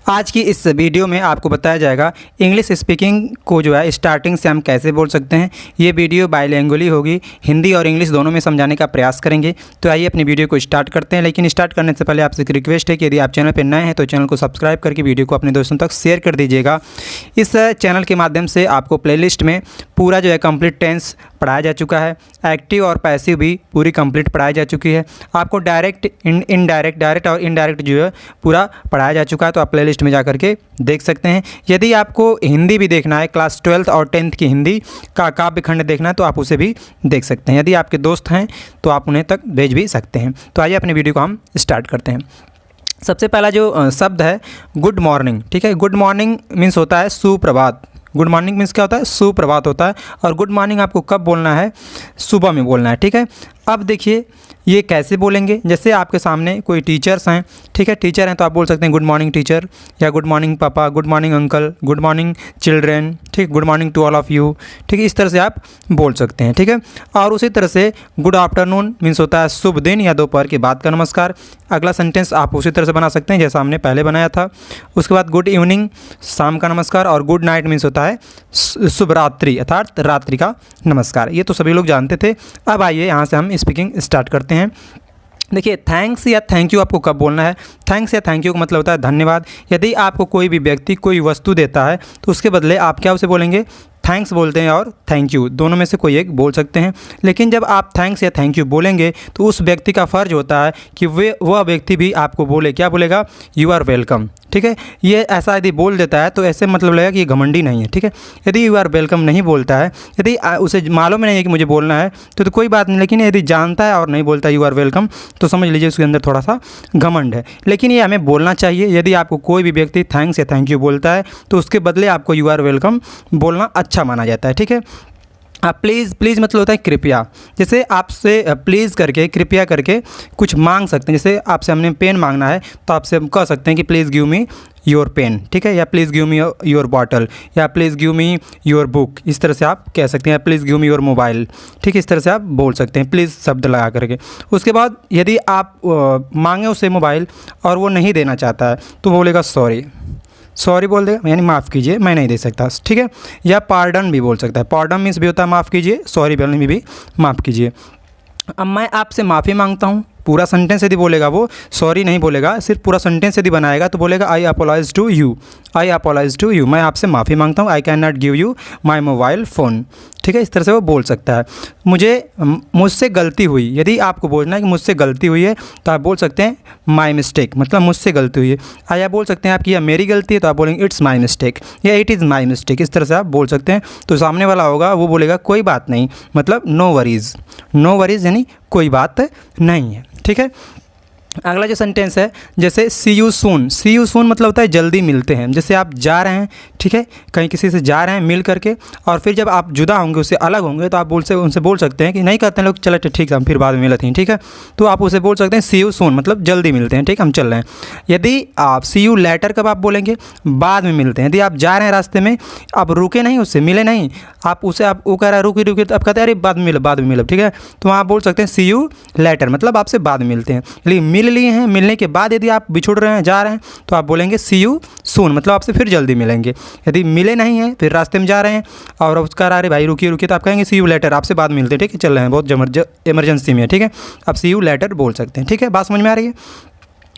आज की इस वीडियो में आपको बताया जाएगा इंग्लिश स्पीकिंग को जो है स्टार्टिंग से हम कैसे बोल सकते हैं। ये वीडियो बाइलिंगुअली होगी, हिंदी और इंग्लिश दोनों में समझाने का प्रयास करेंगे। तो आइए अपनी वीडियो को स्टार्ट करते हैं। लेकिन स्टार्ट करने से पहले आपसे एक रिक्वेस्ट है कि यदि आप चैनल पर नए हैं तो चैनल को सब्सक्राइब करके वीडियो को अपने दोस्तों तक शेयर कर दीजिएगा। इस चैनल के माध्यम से आपको प्लेलिस्ट में पूरा जो है कंप्लीट टेंस पढ़ाया जा चुका है, एक्टिव और पैसिव भी पूरी कंप्लीट पढ़ाई जा चुकी है। आपको डायरेक्ट डायरेक्ट और इनडायरेक्ट जो है पूरा पढ़ाया जा चुका है, तो आप प्लेलिस्ट में जा करके देख सकते हैं। यदि आपको हिंदी भी देखना है, क्लास 12th और 10th की हिंदी का काव्य खंड देखना है तो आप उसे भी देख सकते हैं। यदि आपके दोस्त हैं तो आप उन्हें तक भेज भी सकते हैं। तो आइए अपनी वीडियो को हम स्टार्ट करते हैं। सबसे पहला जो शब्द है गुड मॉर्निंग, ठीक है। गुड मॉर्निंग मीन्स होता है सुप्रभात। गुड मॉर्निंग मीन्स क्या होता है? सुप्रभात होता है। और गुड मॉर्निंग आपको कब बोलना है? सुबह में बोलना है, ठीक है। अब देखिए ये कैसे बोलेंगे। जैसे आपके सामने कोई टीचर्स हैं, ठीक है, टीचर हैं तो आप बोल सकते हैं गुड मॉर्निंग टीचर, या good morning papa, good morning uncle, good morning children, ठीक, good morning to all of you, ठीक है। इस तरह से आप बोल सकते हैं, ठीक है। और उसी तरह से गुड आफ्टरनून मीन्स होता है शुभ दिन या दोपहर के बाद का नमस्कार। अगला सेंटेंस आप उसी तरह से बना सकते हैं जैसा हमने पहले बनाया था। उसके बाद गुड इवनिंग शाम का नमस्कार, और गुड नाइट मीन्स होता है शुभ रात्रि अर्थात रात्रि का नमस्कार। ये तो सभी लोग जानते थे। अब आइए यहाँ से हम स्पीकिंग स्टार्ट करते हैं। देखिए थैंक्स या थैंक यू आपको कब बोलना है। थैंक्स या थैंक यू का मतलब होता है धन्यवाद। यदि आपको कोई भी व्यक्ति कोई वस्तु देता है तो उसके बदले आप क्या उसे बोलेंगे? थैंक्स बोलते हैं और थैंक यू, दोनों में से कोई एक बोल सकते हैं। लेकिन जब आप थैंक्स या थैंक यू बोलेंगे तो उस व्यक्ति का फ़र्ज होता है कि वह व्यक्ति भी आपको बोले, क्या बोलेगा? यू आर वेलकम, ठीक है। ये ऐसा यदि बोल देता है तो ऐसे मतलब लगेगा कि ये घमंडी नहीं है, ठीक है। यदि यू आर वेलकम नहीं बोलता है, यदि उसे मालूम नहीं है कि मुझे बोलना है तो कोई बात नहीं। लेकिन यदि जानता है और नहीं बोलता यू आर वेलकम तो समझ लीजिए उसके अंदर थोड़ा सा घमंड है। लेकिन ये हमें बोलना चाहिए। यदि आपको कोई भी व्यक्ति थैंक्स या थैंक यू बोलता है तो उसके बदले आपको यू आर वेलकम बोलना अच्छा माना जाता है, ठीक है। आप प्लीज़ मतलब होता है कृपया। जैसे आपसे प्लीज़ करके, कृपया करके कुछ मांग सकते हैं। जैसे आपसे हमने पेन मांगना है तो आपसे हम कह सकते हैं कि please give me your pen, ठीक है, या please give me your bottle, या please give me your book. इस तरह से आप कह सकते हैं। Please give me your mobile, ठीक है। इस तरह से आप बोल सकते हैं प्लीज़ शब्द लगा करके। उसके बाद यदि आप मांगे उसे मोबाइल और वो नहीं देना चाहता है तो बोलेगा सॉरी बोल देगा, यानी माफ़ कीजिए मैं नहीं दे सकता, ठीक है। या पार्डन भी बोल सकता है। पार्डन मीन्स भी होता है माफ़ कीजिए, सॉरी बोलने में भी माफ़ कीजिए। अब मैं आपसे माफ़ी मांगता हूँ, पूरा सेंटेंस यदि बोलेगा वो सॉरी नहीं बोलेगा, सिर्फ पूरा सेंटेंस यदि बनाएगा तो बोलेगा I apologise to you, I apologise to you, मैं आपसे माफ़ी मांगता हूँ। I can not give you my mobile phone, ठीक है। इस तरह से वो बोल सकता है। मुझसे गलती हुई, यदि आपको बोलना है कि मुझसे गलती हुई है तो आप बोल सकते हैं माई मिस्टेक, मतलब मुझसे गलती हुई है। या बोल सकते हैं आपकी, या मेरी गलती है तो आप बोलेंगे इट्स माई मिस्टेक, या इट इज़ माई मिस्टेक। इस तरह से आप बोल सकते हैं। तो सामने वाला होगा वो बोलेगा कोई बात नहीं, मतलब नो वरीज़, नो वरीज़ यानी कोई बात नहीं है, ठीक है। अगला जो सेंटेंस है जैसे सी you soon. C you soon मतलब होता है जल्दी मिलते हैं। जैसे आप जा रहे हैं, ठीक है, कहीं किसी से जा रहे हैं मिल करके, और फिर जब आप जुदा होंगे, उससे अलग होंगे, तो आप उनसे बोल सकते हैं कि नहीं कहते हैं लोग चलो ठीक है हम फिर बाद में मिलते हैं, ठीक है। तो आप उसे बोल सकते हैं सी यू सून, मतलब जल्दी मिलते हैं, ठीक, हम चल रहे हैं। यदि आप सी यू लेटर कब आप बोलेंगे? बाद में मिलते हैं। यदि आप जा रहे हैं रास्ते में, आप रुके नहीं, उससे मिले नहीं, आप वो कह रहा है रुकी तो आप कहते हैं अरे बाद में मिलो, ठीक है। तो आप बोल सकते हैं सी यू लेटर, मतलब आपसे बाद में मिलते हैं। लेकिन मिल लिए हैं, मिलने के बाद यदि आप बिछुड़ रहे हैं, जा रहे हैं, तो आप बोलेंगे सी यू सून, मतलब आपसे फिर जल्दी मिलेंगे। यदि मिले नहीं हैं, फिर रास्ते में जा रहे हैं और उसका अरे भाई रुकिए तो आप कहेंगे सी यू लेटर, आपसे बाद मिलते हैं, ठीक है, चल रहे हैं बहुत इमरजेंसी में, ठीक है। आप सी यू लेटर बोल सकते हैं, ठीक है। बात समझ में आ रही है?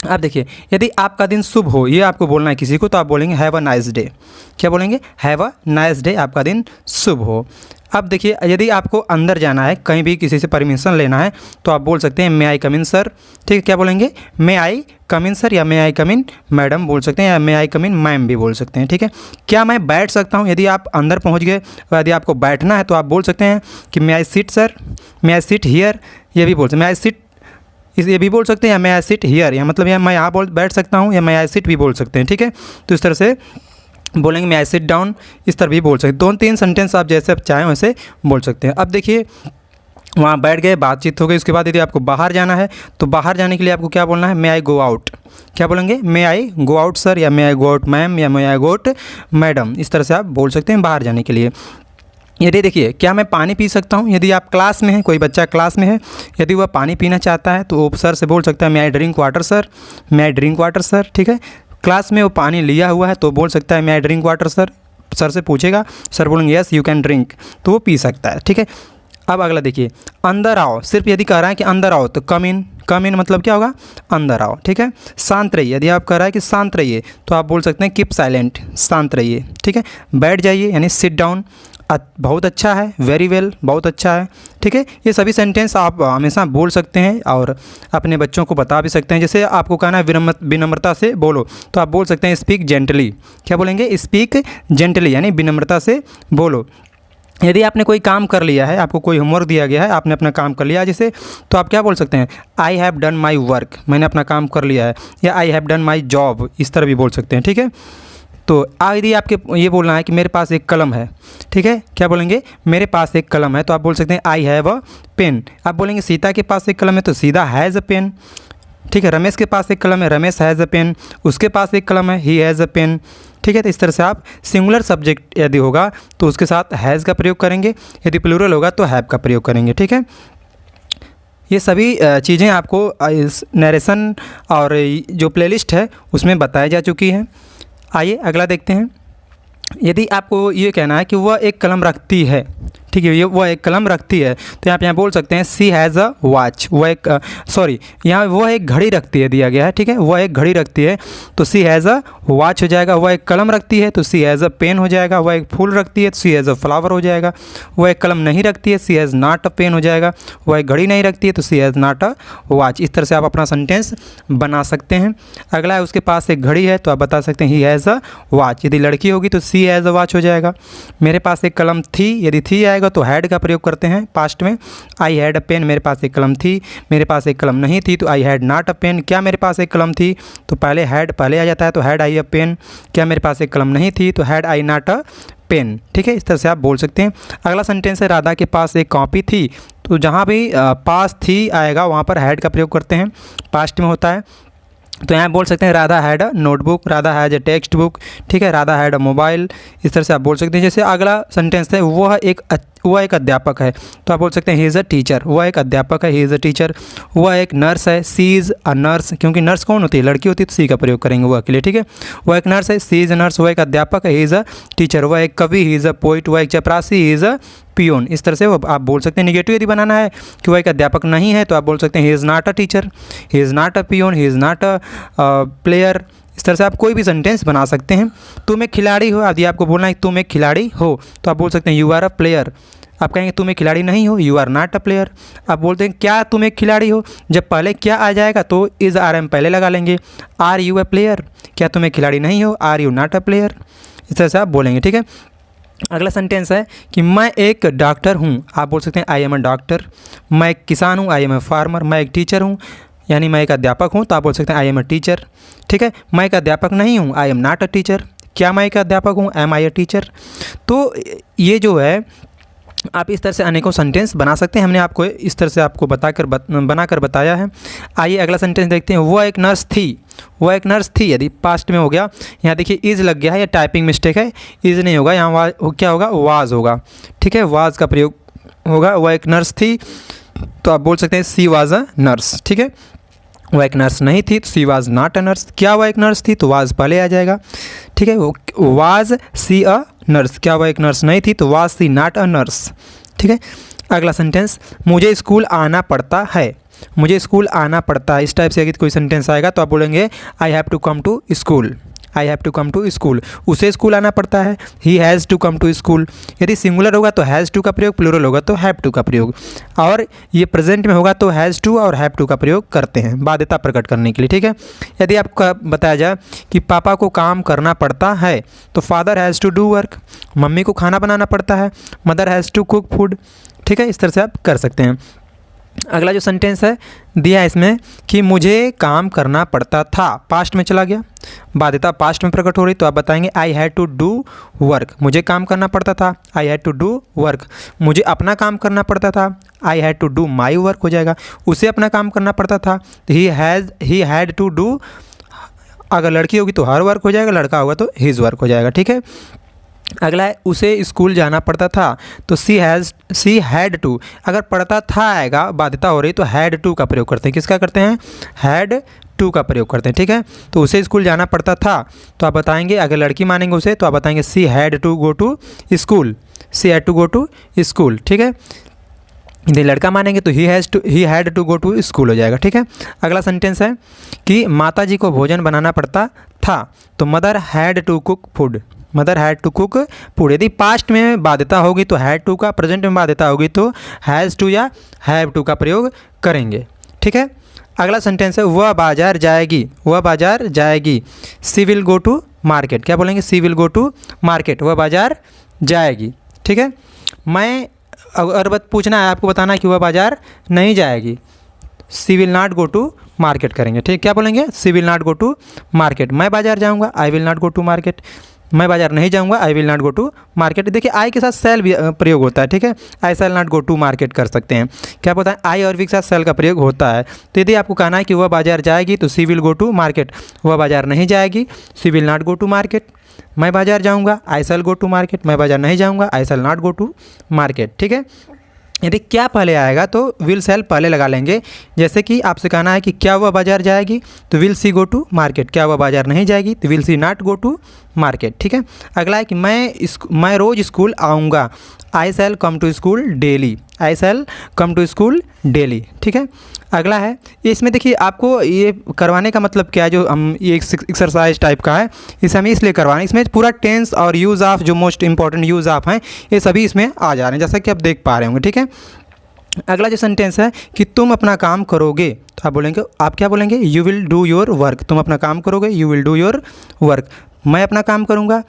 अब देखिए यदि आपका दिन शुभ हो, ये आपको बोलना है किसी को, तो आप बोलेंगे हैव अ नाइस डे। क्या बोलेंगे? हैव अ नाइस डे, आपका दिन शुभ हो। अब देखिए यदि आपको अंदर जाना है, कहीं भी किसी से परमिशन लेना है, तो आप बोल सकते हैं मे आई कम इन सर, ठीक है। क्या बोलेंगे? मे आई कम इन सर, या मे आई कम इन मैडम बोल सकते हैं, या मे आई कम इन मैम भी बोल सकते हैं, ठीक है। क्या मैं बैठ सकता हूँ? यदि आप अंदर पहुँच गए और यदि आपको बैठना है तो आप बोल सकते हैं कि may I sit sir, may I sit here, ये भी बोल सकते हैं। मे आई सिट, ये भी बोल सकते हैं, या मैं आई सिट हियर, या मतलब या मैं यहाँ बैठ सकता हूँ, या मैं आई सिट भी बोल सकते हैं, ठीक है। तो इस तरह से बोलेंगे मैं आई सिट डाउन, इस तरह भी बोल सकते हैं। 2-3 सेंटेंस आप जैसे आप चाहें वैसे बोल सकते हैं। अब देखिए वहाँ बैठ गए, बातचीत हो गई, उसके बाद यदि आपको बाहर जाना है तो बाहर जाने के लिए आपको क्या बोलना है? मे आई गो आउट। क्या बोलेंगे? मे आई गो आउट सर, या मे आई गो आउट मैम, या मे आई गो आउट मैडम। इस तरह से आप बोल सकते हैं बाहर जाने के लिए। यदि देखिए क्या मैं पानी पी सकता हूँ? यदि आप क्लास में हैं, कोई बच्चा क्लास में है, यदि वह पानी पीना चाहता है तो वो सर से बोल सकता है may I drink water sir, may I drink water sir, ठीक है। क्लास में वो पानी लिया हुआ है तो बोल सकता है मैं आई ड्रिंक वाटर सर। सर से पूछेगा, सर बोलेंगे यस यू कैन ड्रिंक, तो वो पी सकता है। ठीक है, अब अगला देखिए, अंदर आओ। सिर्फ यदि कह रहा है कि अंदर आओ तो कम इन। कम इन मतलब क्या होगा? अंदर आओ। ठीक है, शांत रहिए। यदि आप कह रहा है कि शांत रहिए तो आप बोल सकते हैं कीप साइलेंट, शांत रहिए। ठीक है, बैठ जाइए यानी सिट डाउन, बहुत अच्छा है, वेरी वेल, बहुत अच्छा है। ठीक है, ये सभी सेंटेंस आप हमेशा बोल सकते हैं और अपने बच्चों को बता भी सकते हैं। जैसे आपको कहना है विनम्रता से बोलो तो आप बोल सकते हैं स्पीक जेंटली। क्या बोलेंगे? स्पीक जेंटली यानी विनम्रता से बोलो। यदि आपने कोई काम कर लिया है, आपको कोई होमवर्क दिया गया है, आपने अपना काम कर लिया जैसे, तो आप क्या बोल सकते हैं? I have done my work, मैंने अपना काम कर लिया है, या I have done my job, इस तरह भी बोल सकते हैं। ठीक है, तो यदि आपके ये बोलना है कि मेरे पास एक कलम है, ठीक है, क्या बोलेंगे? मेरे पास एक कलम है, तो आप बोल सकते हैं आई हैव अ पेन। आप बोलेंगे सीता के पास एक कलम है तो सीता हैज़ अ पेन। ठीक है, रमेश के पास एक कलम है, रमेश हैज़ अ पेन। उसके पास एक कलम है, ही हैज़ अ पेन। ठीक है, तो इस तरह से आप सिंगुलर सब्जेक्ट यदि होगा तो उसके साथ हैज़ का प्रयोग करेंगे, यदि प्लूरल होगा तो हैव का प्रयोग करेंगे। ठीक है, ये सभी चीज़ें आपको इस नरेशन और जो प्लेलिस्ट है उसमें बताई जा चुकी हैं। आइए अगला देखते हैं। यदि आपको ये कहना है कि वह एक कलम रखती है, ठीक है, ये वह एक कलम रखती है, तो आप यहाँ बोल सकते हैं सी हैज़ अ वॉच। वह एक यहाँ वह एक घड़ी रखती है दिया गया है। ठीक है, वह एक घड़ी रखती है तो सी हैज़ अ वॉच हो जाएगा। वह एक कलम रखती है तो सी हैज़ अ पेन हो जाएगा। वह एक फूल रखती है तो सी हैज़ अ फ्लावर हो जाएगा। वह एक कलम नहीं रखती है, सी हैज़ नॉट अ पेन हो जाएगा। वह एक घड़ी नहीं रखती है तो सी हैज़ नॉट अ वॉच। इस तरह से आप अपना सेंटेंस बना सकते हैं। अगला है, उसके पास एक घड़ी है तो आप बता सकते हैं ही हैज़ अ वॉच। यदि लड़की होगी तो सी हैज़ अ वॉच हो जाएगा। मेरे पास एक कलम थी, यदि थी आएगा तो हैड का प्रयोग करते हैं पास्ट में। आई हैड अ पेन, मेरे पास एक कलम थी। मेरे पास एक कलम नहीं थी तो I had not a pen. क्या मेरे पास एक कलम थी, तो पहले हैड पहले आ जाता है तो हैड आई अ पेन। क्या मेरे पास एक कलम नहीं थी तो had I not a pen. ठीक है, इस तरह से आप बोल सकते हैं। अगला सेंटेंस है, राधा के पास एक कॉपी थी, तो जहाँ भी पास थी आएगा वहाँ पर हैड का प्रयोग करते हैं, पास्ट में होता है। तो यहाँ बोल सकते हैं Radha had a notebook, Radha has a text book. ठीक है, राधा हैड अ मोबाइल, इस तरह से आप बोल सकते हैं। जैसे अगला सेंटेंस है, वह एक अध्यापक है, तो आप बोल सकते हैं ही इज़ अ टीचर। वह एक अध्यापक है, ही इज़ अ टीचर। वह एक नर्स है, सी इज़ अ नर्स, क्योंकि नर्स कौन होती है? लड़की होती है, तो सी का प्रयोग करेंगे वह के लिए। ठीक है, वह एक नर्स है, सी इज़ अ नर्स। वह एक अध्यापक है, ही इज़ अ टीचर। वह एक कवि, ही इज़ अ पोइट। वह एक चपरासी, ही इज़ अ पियोन। इस तरह से वो आप बोल सकते हैं। निगेटिव यदि बनाना है कि वह एक अध्यापक नहीं है तो आप बोल सकते हैं he is not a teacher, he is not a peon, he is not a player. इस तरह से आप कोई भी सेंटेंस बना सकते हैं। तुम एक खिलाड़ी हो, यदि आपको बोलना है तुम एक खिलाड़ी हो तो आप बोल सकते हैं यू आर अ प्लेयर। आप कहेंगे तुम एक खिलाड़ी नहीं हो, you are not a player. आप बोलते हैं क्या तुम एक खिलाड़ी हो, जब पहले क्या आ जाएगा तो इज़ आर एम पहले लगा लेंगे। आर यू अ प्लेयर, क्या तुम एक खिलाड़ी नहीं हो, are you not a player. इस तरह से आप बोलेंगे। ठीक है, अगला सेंटेंस है कि मैं एक डॉक्टर हूँ, आप बोल सकते हैं आई एम अ डॉक्टर। मैं एक किसान हूँ, आई एम अ फार्मर। मैं एक टीचर हूँ, यानी मैं एक अध्यापक हूँ, तो आप बोल सकते हैं आई एम अ टीचर। ठीक है, मैं एक अध्यापक नहीं हूँ, I am not a teacher. क्या मैं एक अध्यापक हूँ, एम आई अ टीचर। तो ये जो है आप इस तरह से अनेकों सेंटेंस बना सकते हैं। हमने आपको इस तरह से आपको बनाकर बताया है। आइए अगला सेंटेंस देखते हैं। वह एक नर्स थी, वह एक नर्स थी, यदि पास्ट में हो गया। यहाँ देखिए इज़ लग गया है, या टाइपिंग मिस्टेक है, इज़ नहीं होगा, यहाँ क्या होगा, वाज होगा। ठीक है, वाज का प्रयोग होगा। वह एक नर्स थी तो आप बोल सकते हैं सी वाज अ नर्स। ठीक है, वह एक नर्स नहीं थी तो she was not a nurse. क्या वह एक नर्स थी, तो वाज पहले आ जाएगा। ठीक है, वाज सी अ नर्स। क्या वह एक नर्स नहीं थी तो was she not a nurse. ठीक है, अगला सेंटेंस, मुझे स्कूल आना पड़ता है, मुझे स्कूल आना पड़ता है। इस टाइप से अगर कोई सेंटेंस आएगा तो आप बोलेंगे I have to come to school, I have to come to school. उसे स्कूल आना पड़ता है, he has to come to school. यदि सिंगुलर होगा तो हैज़ टू का प्रयोग, प्लूरल होगा तो हैव टू का प्रयोग, और ये प्रेजेंट में होगा तो हैज़ टू और हैव टू का प्रयोग करते हैं बाध्यता प्रकट करने के लिए। ठीक है, यदि आपको बताया जाए कि पापा को काम करना पड़ता है तो father has to do work. Mummy को खाना बनाना पड़ता है, mother has to cook food. ठीक है, इस तरह से आप कर सकते हैं। अगला जो सेंटेंस है दिया है इसमें कि मुझे काम करना पड़ता था, पास्ट में चला गया, बाध्यता पास्ट में प्रकट हो रही, तो आप बताएंगे I had to do work. मुझे काम करना पड़ता था, I had to do work. मुझे अपना काम करना पड़ता था, I had to do my work हो जाएगा। उसे अपना काम करना पड़ता था, ही हैड टू डू। अगर लड़की होगी तो हर वर्क हो जाएगा, लड़का होगा तो हिज वर्क हो जाएगा। ठीक है, अगला है उसे स्कूल जाना पड़ता था, तो सी हैड टू। अगर पढ़ता था आएगा, बाध्यता हो रही, तो हैड टू का प्रयोग करते हैं। किसका करते हैं, हैड टू का प्रयोग करते हैं, ठीक है। तो उसे स्कूल जाना पड़ता था, तो आप बताएंगे, अगर लड़की मानेंगे उसे तो आप बताएंगे she had to go to school, she had to go to school, ठीक है। यदि लड़का मानेंगे तो he had to go to school हो जाएगा, ठीक है। अगला सेंटेंस है कि माता जी को भोजन बनाना पड़ता था, तो mother had to cook food, mother had to cook food. यदि पास्ट में बाध्यता होगी तो हैड टू का, प्रेजेंट में बाध्यता होगी तो हैज़ टू या हैव टू का प्रयोग करेंगे, ठीक है। अगला सेंटेंस है वह बाजार जाएगी, वह बाजार जाएगी, she will go to market, क्या बोलेंगे, she will go to market, वह बाजार जाएगी, ठीक है। मैं अगर बात पूछना है आपको, बताना है कि वह बाजार नहीं जाएगी, she will not go to market करेंगे, ठीक, क्या बोलेंगे, she will not go to market. मैं बाजार जाऊंगा, I will not go to market, मैं बाजार नहीं जाऊंगा, I will not go to market. देखिए आई के साथ सेल भी प्रयोग होता है, ठीक है, I shall not go to market कर सकते हैं, क्या पता है, आई और वी के साथ सेल का प्रयोग होता है। तो यदि आपको कहना है कि वह बाजार जाएगी तो she will go to market, वह बाजार नहीं जाएगी, she will not go to market. मैं बाजार जाऊंगा, I shall go to market, मैं बाजार नहीं जाऊंगा, I shall not go to market, ठीक है। यदि क्या पहले आएगा तो विल सेल पहले लगा लेंगे, जैसे कि आपसे कहना है कि क्या वह बाजार जाएगी तो will she go to market, क्या वह बाजार नहीं जाएगी तो will she not go to market, ठीक है। अगला है कि मैं रोज़ स्कूल आऊँगा, I shall come to school daily, I shall come to school daily, ठीक है। अगला है, इसमें देखिए आपको ये करवाने का मतलब क्या है, जो हम ये एक एक्सरसाइज टाइप का है, इसे हमें इसलिए करवाना, इसमें पूरा टेंस और यूज़ ऑफ, जो मोस्ट इंपॉर्टेंट यूज़ ऑफ हैं, ये सभी इसमें आ जा रहे हैं, जैसा कि आप देख पा रहे होंगे, ठीक है। अगला जो सेंटेंस है कि तुम अपना काम करोगे, तो आप बोलेंगे, आप क्या बोलेंगे, you will do your work, तुम अपना काम करोगे, you will do your work. मैं अपना काम करूँगा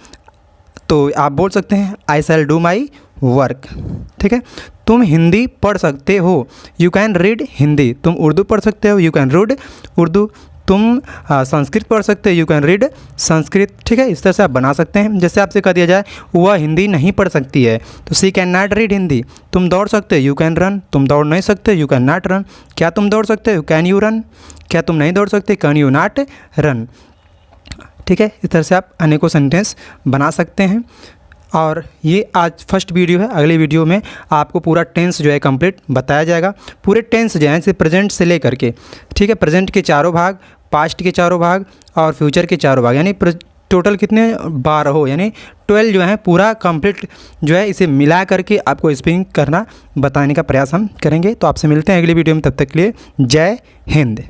तो आप बोल सकते हैं आई शैल डू माई वर्क, ठीक है। तुम हिंदी पढ़ सकते हो, यू कैन रीड हिंदी, तुम उर्दू पढ़ सकते हो, यू कैन रीड उर्दू, तुम संस्कृत पढ़ सकते हो, यू कैन रीड संस्कृत, ठीक है। इस तरह से आप बना सकते हैं। जैसे आपसे कह दिया जाए वह हिंदी नहीं पढ़ सकती है तो सी कैन नॉट रीड हिंदी। तुम दौड़ सकते हो, यू कैन रन, तुम दौड़ नहीं सकते, यू कैन नॉट रन। क्या तुम दौड़ सकते हो, कैन यू रन। क्या तुम नहीं दौड़ सकते, कैन यू नॉट रन, ठीक है। इस तरह से आप अनेकों सेंटेंस बना सकते हैं। और ये आज फर्स्ट वीडियो है, अगली वीडियो में आपको पूरा टेंस जो है कंप्लीट बताया जाएगा। पूरे टेंस जो है जैसे प्रेजेंट से लेकर के, ठीक है, प्रेजेंट के चारों भाग, पास्ट के चारों भाग और फ्यूचर के चारों भाग, यानी टोटल कितने 12 हो, यानी 12 जो है पूरा कंप्लीट जो है इसे मिला करके आपको स्पीकिंग करना बताने का प्रयास हम करेंगे। तो आपसे मिलते हैं अगली वीडियो में, तब तक के लिए जय हिंद।